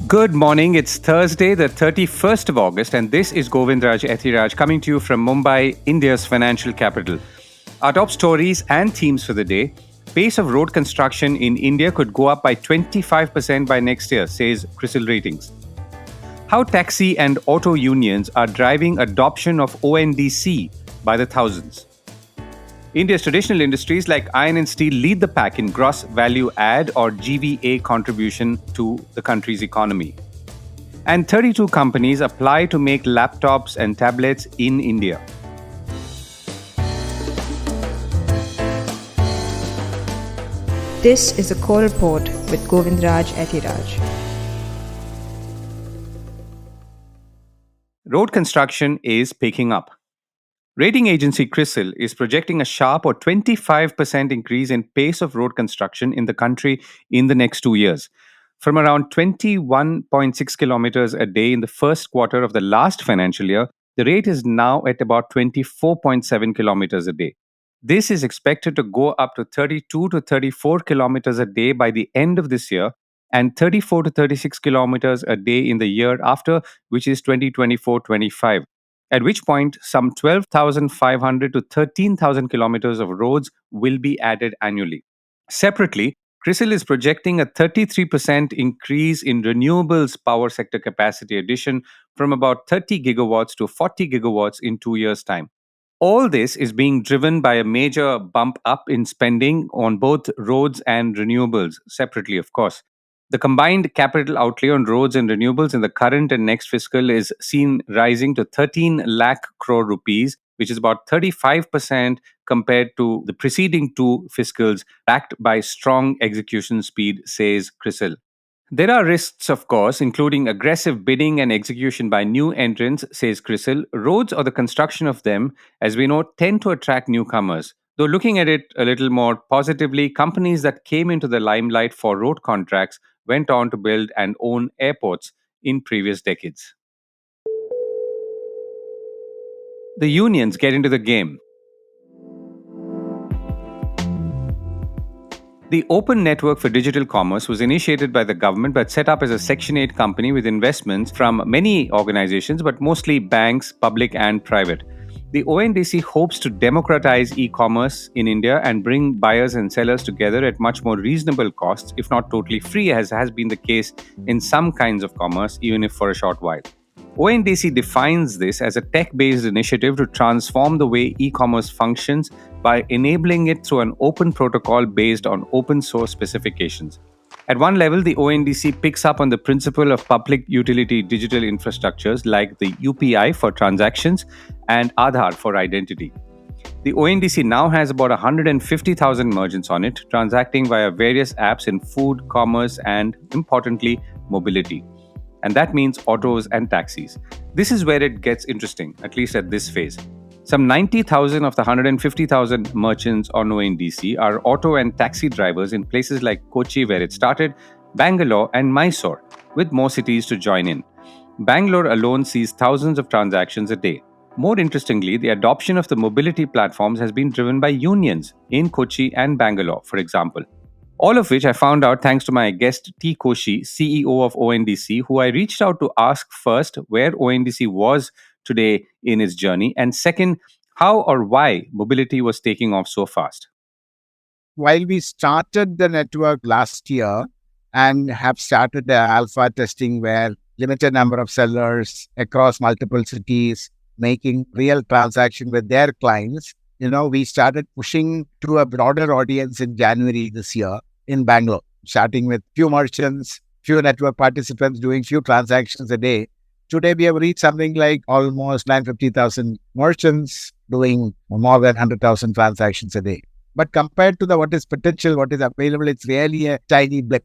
Good morning. It's Thursday, the 31st of August, and this is Govindraj Ethiraj coming to you from Mumbai, India's financial capital. Our top stories and themes for the day. Pace of road construction in India could go up by 25% by next year, says Crisil Ratings. How taxi and auto unions are driving adoption of ONDC by the thousands. India's traditional industries like iron and steel lead the pack in gross value add or GVA contribution to the country's economy. And 32 companies apply to make laptops and tablets in India. This is a core report with Govindraj Ethiraj. Road construction is picking up. Rating agency Crisil is projecting a sharp or 25% increase in pace of road construction in the country in the next 2 years. From around 21.6 kilometers a day in the first quarter of the last financial year, the rate is now at about 24.7 kilometers a day. This is expected to go up to 32 to 34 kilometers a day by the end of this year and 34 to 36 kilometers a day in the year after, which is 2024-25. At which point, some 12,500 to 13,000 kilometers of roads will be added annually. Separately, Crisil is projecting a 33% increase in renewables power sector capacity addition from about 30 gigawatts to 40 gigawatts in 2 years' time. All this is being driven by a major bump up in spending on both roads and renewables, separately, of course. The combined capital outlay on roads and renewables in the current and next fiscal is seen rising to 13 lakh crore rupees, which is about 35% compared to the preceding two fiscals, backed by strong execution speed, says Crisil. There are risks, of course, including aggressive bidding and execution by new entrants, says Crisil. Roads or the construction of them, as we know, tend to attract newcomers. Though looking at it a little more positively, companies that came into the limelight for road contracts went on to build and own airports in previous decades. The unions get into the game. The Open Network for Digital Commerce was initiated by the government but set up as a Section 8 company with investments from many organizations, but mostly banks, public and private. The ONDC hopes to democratize e-commerce in India and bring buyers and sellers together at much more reasonable costs, if not totally free, as has been the case in some kinds of commerce, even if for a short while. ONDC defines this as a tech-based initiative to transform the way e-commerce functions by enabling it through an open protocol based on open source specifications. At one level, the ONDC picks up on the principle of public utility digital infrastructures like the UPI for transactions and Aadhaar for identity. The ONDC now has about 150,000 merchants on it, transacting via various apps in food, commerce, and, importantly, mobility. And that means autos and taxis. This is where it gets interesting, at least at this phase. Some 90,000 of the 150,000 merchants on ONDC are auto and taxi drivers in places like Kochi, where it started, Bangalore, and Mysore, with more cities to join in. Bangalore alone sees thousands of transactions a day. More interestingly, the adoption of the mobility platforms has been driven by unions in Kochi and Bangalore, for example. All of which I found out thanks to my guest T Koshy, CEO of ONDC, who I reached out to ask first where ONDC was today in its journey, and second, how or why mobility was taking off so fast. While we started the network last year and have started the alpha testing where limited number of sellers across multiple cities making real transaction with their clients, we started pushing to a broader audience in January this year in Bangalore, starting with few merchants, few network participants doing few transactions a day. Today, we have reached something like almost 950,000 merchants doing more than 100,000 transactions a day. But compared to what is potential, what is available, it's really a tiny blip.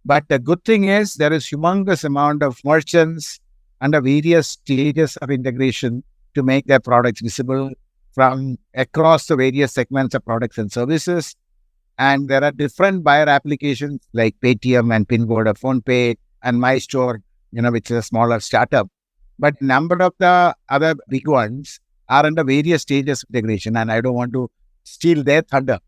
But the good thing is there is humongous amount of merchants under various stages of integration to make their products visible from across the various segments of products and services. And there are different buyer applications like Paytm and PinCode or PhonePe and MyStore, which is a smaller startup. But number of the other big ones are under various stages of integration, and I don't want to steal their thunder.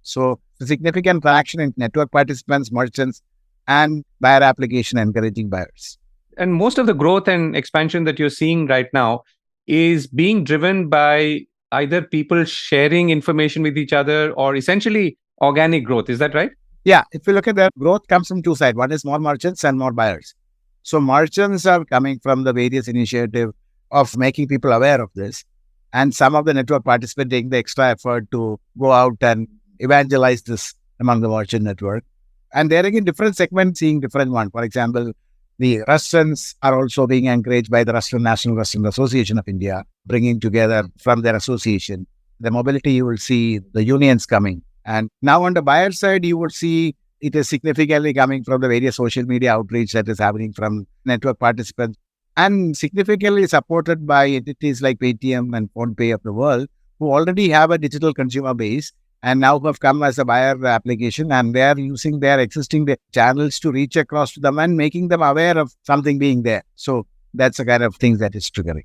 So significant traction in network participants, merchants, and buyer application encouraging buyers. And most of the growth and expansion that you're seeing right now is being driven by either people sharing information with each other or essentially organic growth. Is that right? Yeah, if you look at that, growth comes from two sides. One is more merchants and more buyers. So merchants are coming from the various initiative of making people aware of this. And some of the network participants taking the extra effort to go out and evangelize this among the merchant network. And there again, different segments seeing different one. For example, the restaurants are also being encouraged by the National Restaurant Association of India, bringing together from their association. The mobility, you will see the unions coming. And now on the buyer side, you would see it is significantly coming from the various social media outreach that is happening from network participants and significantly supported by entities like Paytm and PhonePe of the world, who already have a digital consumer base and now have come as a buyer application, and they are using their existing channels to reach across to them and making them aware of something being there. So that's the kind of things that is triggering.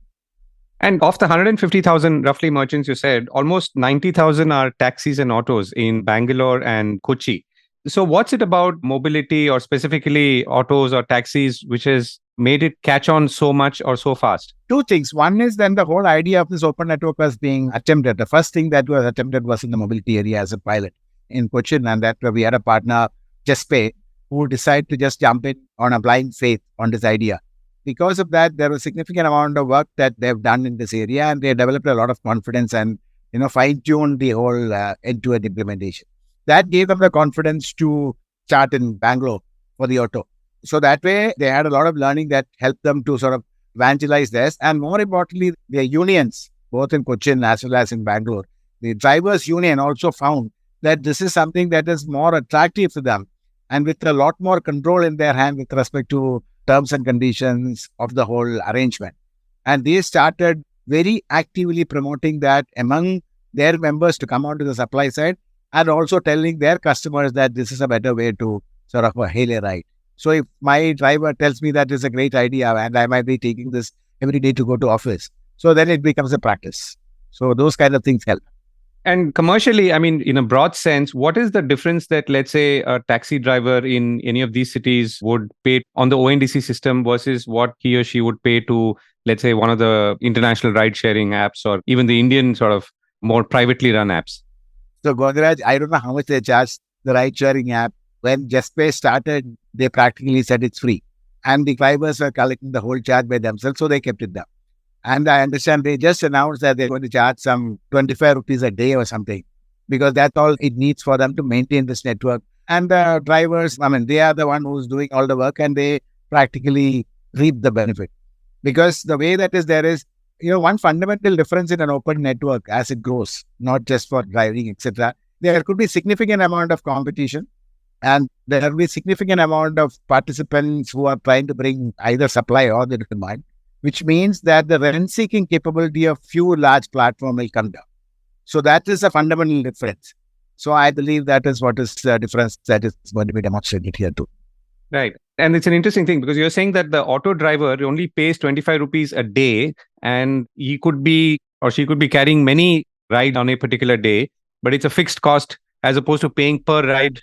And of the 150,000 roughly merchants you said, almost 90,000 are taxis and autos in Bangalore and Kochi. So what's it about mobility or specifically autos or taxis which has made it catch on so much or so fast? Two things. One is then the whole idea of this open network was being attempted. The first thing that was attempted was in the mobility area as a pilot in Cochin, and that we had a partner, JustPay, who decided to just jump in on a blind faith on this idea. Because of that, there was a significant amount of work that they've done in this area, and they developed a lot of confidence and fine-tuned the whole end-to-end implementation. That gave them the confidence to start in Bangalore for the auto. So that way, they had a lot of learning that helped them to sort of evangelize this. And more importantly, their unions, both in Cochin as well as in Bangalore, the drivers' union also found that this is something that is more attractive to them and with a lot more control in their hand with respect to terms and conditions of the whole arrangement. And they started very actively promoting that among their members to come onto the supply side and also telling their customers that this is a better way to sort of hail a ride. So if my driver tells me that is a great idea and I might be taking this every day to go to office, so then it becomes a practice. So those kind of things help. And commercially, I mean, in a broad sense, what is the difference that, let's say, a taxi driver in any of these cities would pay on the ONDC system versus what he or she would pay to, let's say, one of the international ride-sharing apps or even the Indian sort of more privately run apps? So Govindraj, I don't know how much they charge the ride-sharing app. When JustPay started, they practically said it's free. And the drivers were collecting the whole charge by themselves, so they kept it down. And I understand they just announced that they're going to charge some 25 rupees a day or something, because that's all it needs for them to maintain this network. And the drivers, I mean, they are the one who's doing all the work and they practically reap the benefit. Because the way that is there is, one fundamental difference in an open network as it grows, not just for driving, etc. There could be significant amount of competition and there will be significant amount of participants who are trying to bring either supply or the demand, which means that the rent-seeking capability of few large platforms will come down. So that is a fundamental difference. So I believe that is what is the difference that is going to be demonstrated here too. Right. And it's an interesting thing because you're saying that the auto driver only pays 25 rupees a day and he could be or she could be carrying many rides on a particular day, but it's a fixed cost as opposed to paying per ride.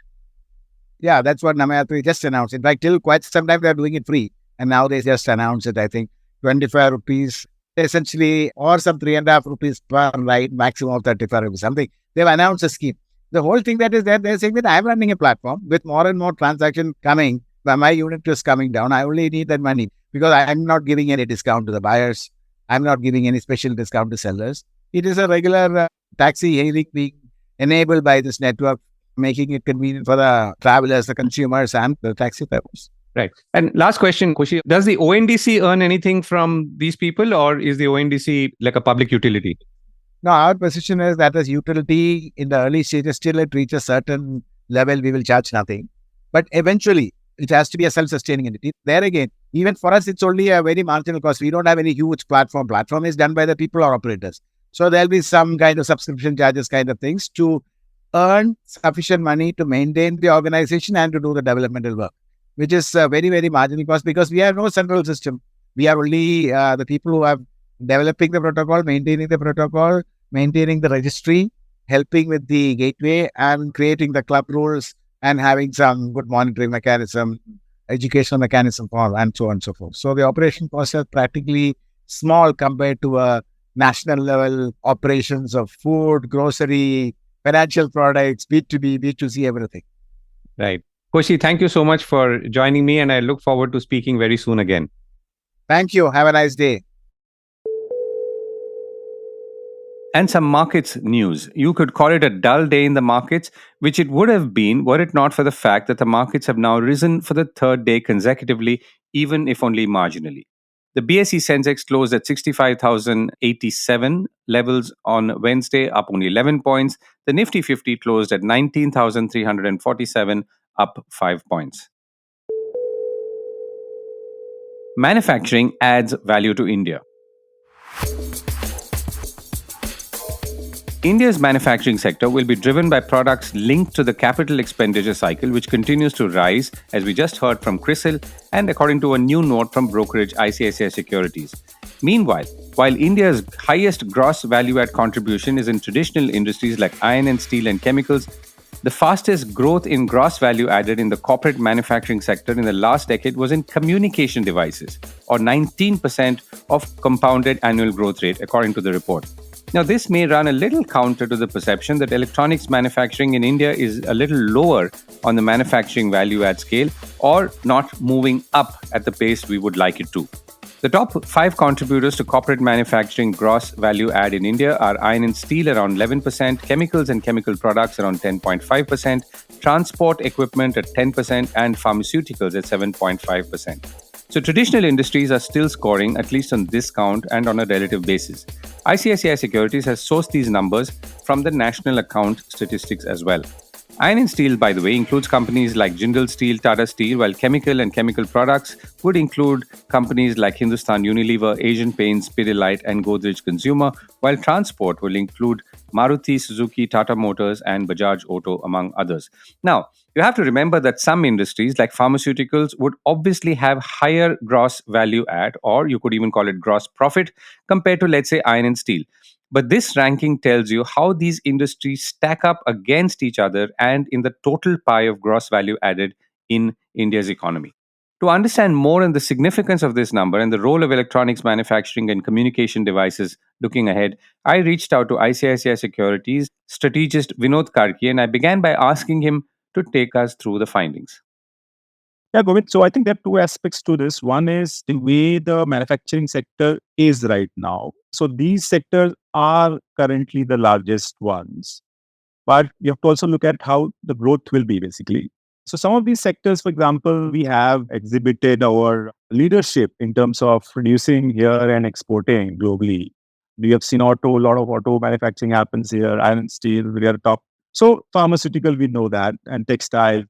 Yeah, that's what Namayatri just announced. In fact, till quite some time they're doing it free. And now they just announced it, I think, 25 rupees essentially, or some 3.5 rupees per ride, maximum of 35 rupees, something. They've announced a scheme. The whole thing that is there, they're saying that I'm running a platform with more and more transaction coming, but my unit is coming down. I only need that money because I'm not giving any discount to the buyers. I'm not giving any special discount to sellers. It is a regular taxi hailing being enabled by this network, making it convenient for the travelers, the consumers, and the taxi drivers. Right. And last question, Koshy, does the ONDC earn anything from these people or is the ONDC like a public utility? No, our position is that as utility in the early stages, till it reaches a certain level, we will charge nothing. But eventually, it has to be a self-sustaining entity. There again, even for us, it's only a very marginal cost. We don't have any huge platform. Platform is done by the people or operators. So there'll be some kind of subscription charges kind of things to earn sufficient money to maintain the organization and to do the developmental work, which is very, very marginal cost because we have no central system. We are only the people who are developing the protocol, maintaining the registry, helping with the gateway and creating the club rules, and having some good monitoring mechanism, educational mechanism for, and so on and so forth. So the operation costs are practically small compared to a national level operations of food, grocery, financial products, B2B, B2C, everything. Right. Koshy, thank you so much for joining me, and I look forward to speaking very soon again. Thank you. Have a nice day. And some markets news. You could call it a dull day in the markets, which it would have been were it not for the fact that the markets have now risen for the third day consecutively, even if only marginally. The BSE Sensex closed at 65,087 levels on Wednesday, up only 11 points. The Nifty 50 closed at 19,347, up 5 points. Manufacturing adds value to India. India's manufacturing sector will be driven by products linked to the capital expenditure cycle, which continues to rise, as we just heard from Crisil, and according to a new note from brokerage ICICI Securities. Meanwhile, while India's highest gross value add contribution is in traditional industries like iron and steel and chemicals, the fastest growth in gross value added in the corporate manufacturing sector in the last decade was in communication devices, or 19% of compounded annual growth rate, according to the report. Now, this may run a little counter to the perception that electronics manufacturing in India is a little lower on the manufacturing value add scale or not moving up at the pace we would like it to. The top 5 contributors to corporate manufacturing gross value add in India are iron and steel around 11%, chemicals and chemical products around 10.5%, transport equipment at 10%, and pharmaceuticals at 7.5%. So traditional industries are still scoring, at least on this count and on a relative basis. ICICI Securities has sourced these numbers from the national account statistics as well. Iron and steel, by the way, includes companies like Jindal Steel, Tata Steel, while chemical and chemical products would include companies like Hindustan Unilever, Asian Paints, Pidilite, and Godrej Consumer, while transport will include Maruti Suzuki, Tata Motors, and Bajaj Auto, among others. Now, you have to remember that some industries like pharmaceuticals would obviously have higher gross value add, or you could even call it gross profit, compared to, let's say, iron and steel. But this ranking tells you how these industries stack up against each other and in the total pie of gross value added in India's economy. To understand more on the significance of this number and the role of electronics manufacturing and communication devices looking ahead, I reached out to ICICI Securities strategist Vinod Karki, and I began by asking him to take us through the findings. Yeah, Govind. So I think there are two aspects to this. One is the way the manufacturing sector is right now. So these sectors are currently the largest ones, but you have to also look at how the growth will be basically. So some of these sectors, for example, we have exhibited our leadership in terms of producing here and exporting globally. We have seen auto, a lot of auto manufacturing happens here, iron and steel, we are top. So pharmaceutical, we know that, and textile.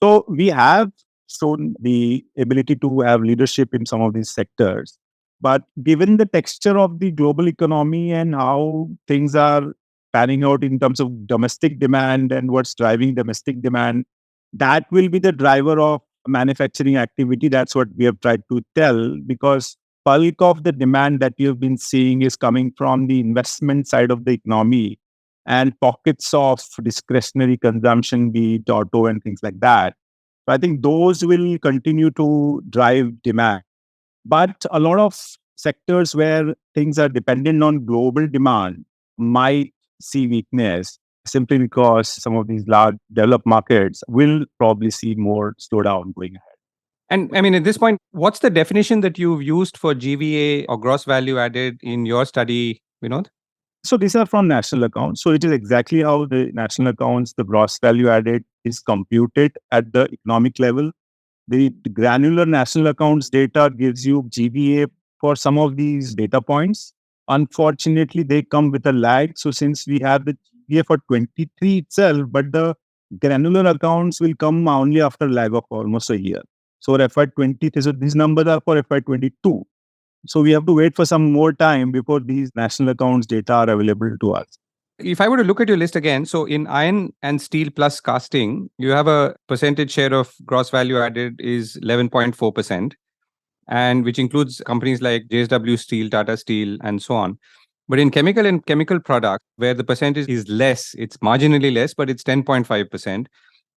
So we have shown the ability to have leadership in some of these sectors. But given the texture of the global economy and how things are panning out in terms of domestic demand and what's driving domestic demand, that will be the driver of manufacturing activity. That's what we have tried to tell, because bulk of the demand that you have been seeing is coming from the investment side of the economy and pockets of discretionary consumption, be it auto and things like that. So I think those will continue to drive demand. But a lot of sectors where things are dependent on global demand might see weakness simply because some of these large developed markets will probably see more slowdown going ahead. And I mean, at this point, what's the definition that you've used for GVA or gross value added in your study, Vinod? So these are from national accounts. So it is exactly how the national accounts, the gross value added is computed at the economic level. The granular national accounts data gives you GVA for some of these data points. Unfortunately, they come with a lag. So since we have the GVA for 23 itself, but the granular accounts will come only after a lag of almost a year. So for FY23, so these numbers are for FY22. So we have to wait for some more time before these national accounts data are available to us. If I were to look at your list again, so in iron and steel plus casting, you have a percentage share of gross value added is 11.4%, and which includes companies like JSW Steel, Tata Steel, and so on. But in chemical and chemical products, where the percentage is less, it's marginally less, but it's 10.5%.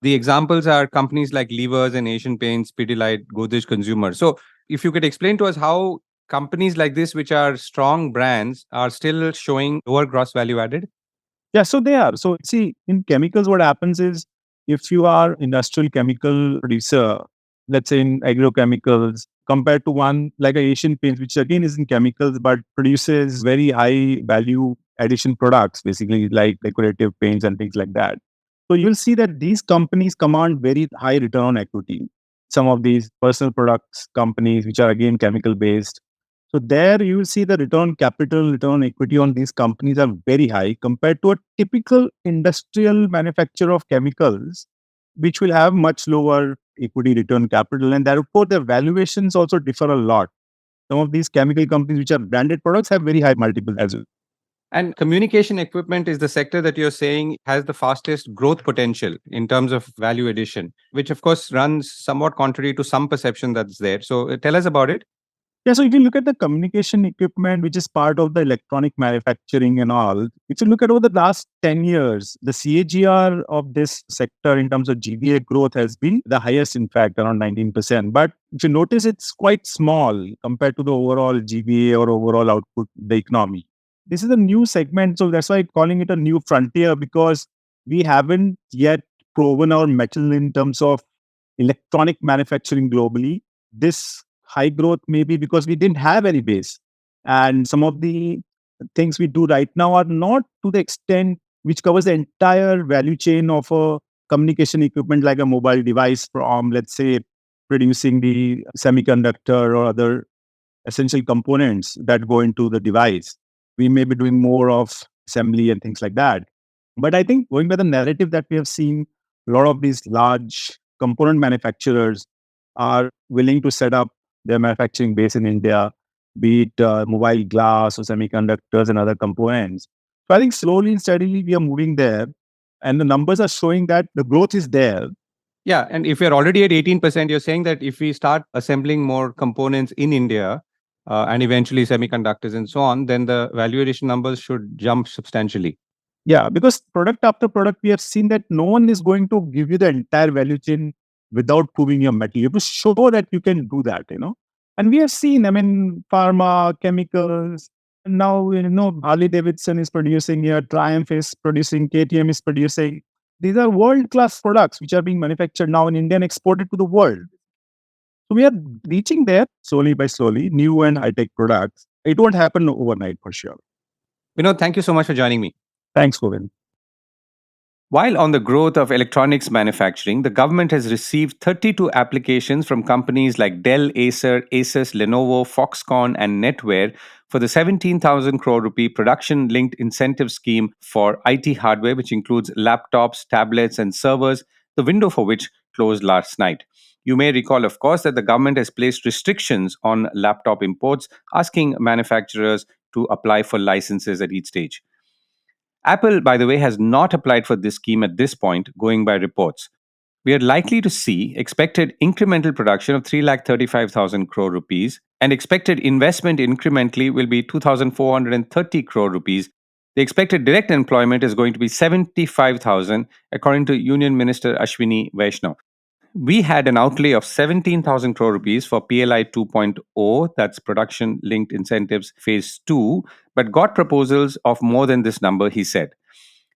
The examples are companies like Levers and Asian Paints, Pidilite, Godrej Consumer. So, if you could explain to us how companies like this, which are strong brands, are still showing lower gross value added? Yeah, so they are. So see, in chemicals, what happens is if you are industrial chemical producer, let's say in agrochemicals, compared to one like a Asian Paints, which again is in chemicals but produces very high value addition products, basically like decorative paints and things like that. So you'll see that these companies command very high return on equity. Some of these personal products companies, which are again chemical based, so there you will see the return capital, return equity on these companies are very high compared to a typical industrial manufacturer of chemicals, which will have much lower equity return capital. And therefore, their valuations also differ a lot. Some of these chemical companies, which are branded products, have very high multiples as well. And communication equipment is the sector that you're saying has the fastest growth potential in terms of value addition, which of course runs somewhat contrary to some perception that's there. So tell us about it. Yeah, so if you look at the communication equipment, which is part of the electronic manufacturing and all, if you look at over the last 10 years, the CAGR of this sector in terms of GVA growth has been the highest, in fact, around 19%. But if you notice, it's quite small compared to the overall GVA or overall output, the economy. This is a new segment, so that's why I'm calling it a new frontier because we haven't yet proven our mettle in terms of electronic manufacturing globally. This high growth maybe because we didn't have any base. And some of the things we do right now are not to the extent which covers the entire value chain of a communication equipment like a mobile device from, let's say, producing the semiconductor or other essential components that go into the device. We may be doing more of assembly and things like that. But I think going by the narrative that we have seen, a lot of these large component manufacturers are willing to set up their manufacturing base in India, be it mobile glass or semiconductors and other components. So I think slowly and steadily we are moving there. And the numbers are showing that the growth is there. Yeah. And if you're already at 18%, you're saying that if we start assembling more components in India and eventually semiconductors and so on, then the value addition numbers should jump substantially. Yeah, because product after product, we have seen that no one is going to give you the entire value chain without proving your metal. You have to show that you can do that. And we have seen, I mean, pharma, chemicals, and now, Harley Davidson is producing here, Triumph is producing, KTM is producing. These are world class products which are being manufactured now in India and exported to the world. So we are reaching there slowly by slowly, new and high tech products. It won't happen overnight for sure. Vinod, thank you so much for joining me. Thanks, Govind. While on the growth of electronics manufacturing, the government has received 32 applications from companies like Dell, Acer, Asus, Lenovo, Foxconn, and Netware for the 17,000 crore rupee production linked incentive scheme for IT hardware, which includes laptops, tablets, and servers, the window for which closed last night. You may recall, of course, that the government has placed restrictions on laptop imports, asking manufacturers to apply for licenses at each stage. Apple, by the way, has not applied for this scheme at this point, going by reports. We are likely to see expected incremental production of 3,35,000 crore rupees, and expected investment incrementally will be 2,430 crore rupees. The expected direct employment is going to be 75,000, according to Union Minister Ashwini Vaishnaw. We had an outlay of 17,000 crore rupees for PLI 2.0, that's production linked incentives phase 2, but got proposals of more than this number, he said.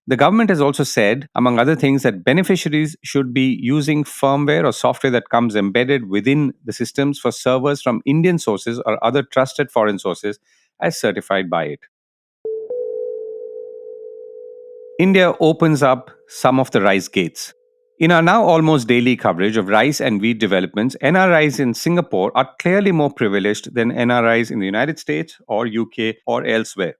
The government has also said, among other things, that beneficiaries should be using firmware or software that comes embedded within the systems for servers from Indian sources or other trusted foreign sources as certified by it. India opens up some of the rice gates. In our now almost daily coverage of rice and wheat developments, NRIs in Singapore are clearly more privileged than NRIs in the United States or UK or elsewhere.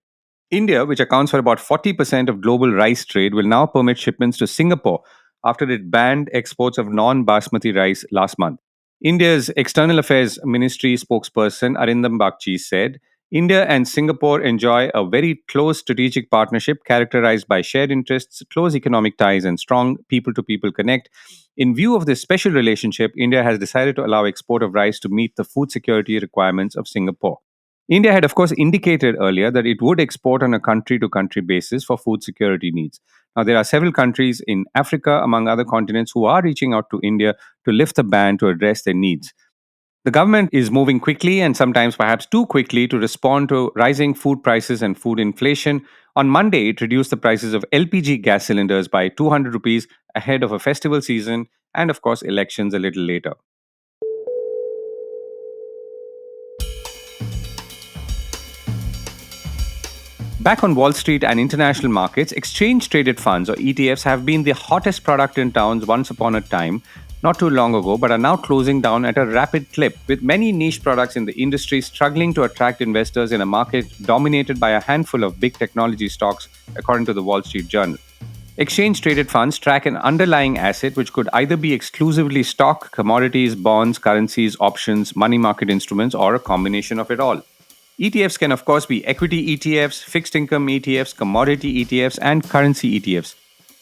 India, which accounts for about 40% of global rice trade, will now permit shipments to Singapore after it banned exports of non basmati rice last month. India's External Affairs Ministry spokesperson Arindam Bagchi said, India and Singapore enjoy a very close strategic partnership characterized by shared interests, close economic ties, and strong people to people connect. In view of this special relationship, India has decided to allow export of rice to meet the food security requirements of Singapore. India had, of course, indicated earlier that it would export on a country to country basis for food security needs. Now, there are several countries in Africa, among other continents, who are reaching out to India to lift the ban to address their needs. The government is moving quickly and sometimes perhaps too quickly to respond to rising food prices and food inflation. On Monday, it reduced the prices of LPG gas cylinders by 200 rupees ahead of a festival season and, of course, elections a little later. Back on Wall Street and international markets, exchange traded funds or ETFs have been the hottest product in towns once upon a time, not too long ago, but are now closing down at a rapid clip, with many niche products in the industry struggling to attract investors in a market dominated by a handful of big technology stocks, according to the Wall Street Journal. Exchange traded funds track an underlying asset which could either be exclusively stock, commodities, bonds, currencies, options, money market instruments, or a combination of it all. ETFs can, of course, be equity ETFs, fixed income ETFs, commodity ETFs, and currency ETFs.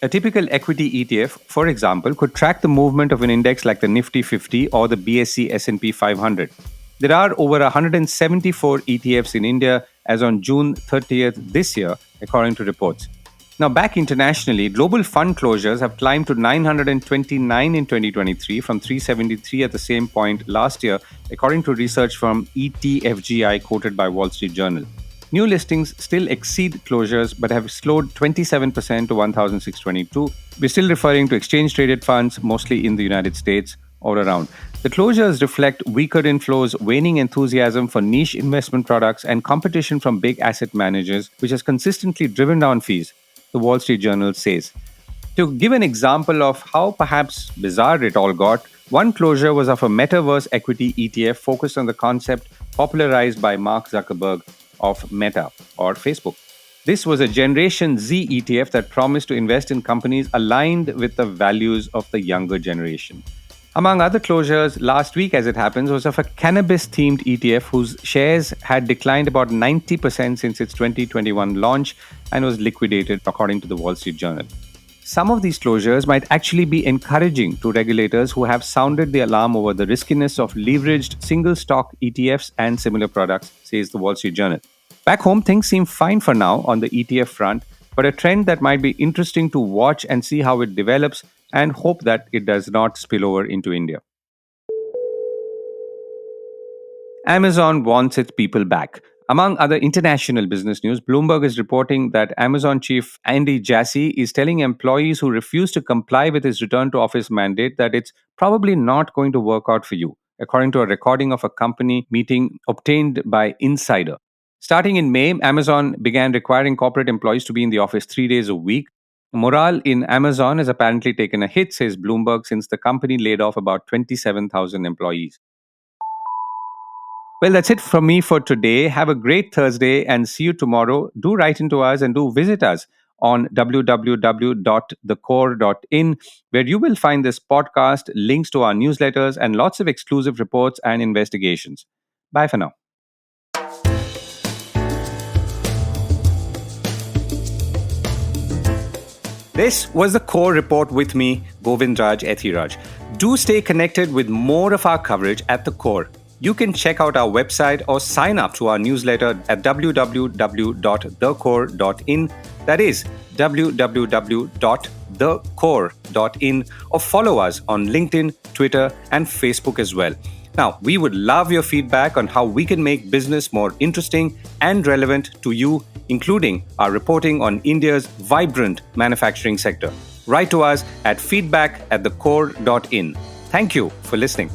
A typical equity ETF, for example, could track the movement of an index like the Nifty 50 or the BSE S&P 500. There are over 174 ETFs in India as on June 30th this year, according to reports. Now, back internationally, global fund closures have climbed to 929 in 2023 from 373 at the same point last year, according to research from ETFGI quoted by Wall Street Journal. New listings still exceed closures but have slowed 27% to 1,622. We're still referring to exchange-traded funds, mostly in the United States or around. The closures reflect weaker inflows, waning enthusiasm for niche investment products, and competition from big asset managers, which has consistently driven down fees, the Wall Street Journal says. To give an example of how perhaps bizarre it all got, one closure was of a metaverse equity ETF focused on the concept popularized by Mark Zuckerberg of Meta or Facebook. This was a Generation Z ETF that promised to invest in companies aligned with the values of the younger generation. Among other closures, last week, as it happens, was of a cannabis-themed ETF whose shares had declined about 90% since its 2021 launch and was liquidated, according to the Wall Street Journal. Some of these closures might actually be encouraging to regulators who have sounded the alarm over the riskiness of leveraged single-stock ETFs and similar products, says the Wall Street Journal. Back home, things seem fine for now on the ETF front, but a trend that might be interesting to watch and see how it develops, and hope that it does not spill over into India. Amazon wants its people back. Among other international business news, Bloomberg is reporting that Amazon chief Andy Jassy is telling employees who refuse to comply with his return to office mandate that it's probably not going to work out for you, according to a recording of a company meeting obtained by Insider. Starting in May, Amazon began requiring corporate employees to be in the office 3 days a week. Morale in Amazon has apparently taken a hit, says Bloomberg, since the company laid off about 27,000 employees. Well, that's it from me for today. Have a great Thursday and see you tomorrow. Do write into us and do visit us on www.thecore.in, where you will find this podcast, links to our newsletters, and lots of exclusive reports and investigations. Bye for now. This was the Core Report with me, Govindraj Ethiraj. Do stay connected with more of our coverage at the Core. You can check out our website or sign up to our newsletter at www.thecore.in. That is www.thecore.in, or follow us on LinkedIn, Twitter, and Facebook as well. Now, we would love your feedback on how we can make business more interesting and relevant to you, including our reporting on India's vibrant manufacturing sector. Write to us at feedback@thecore.in. Thank you for listening.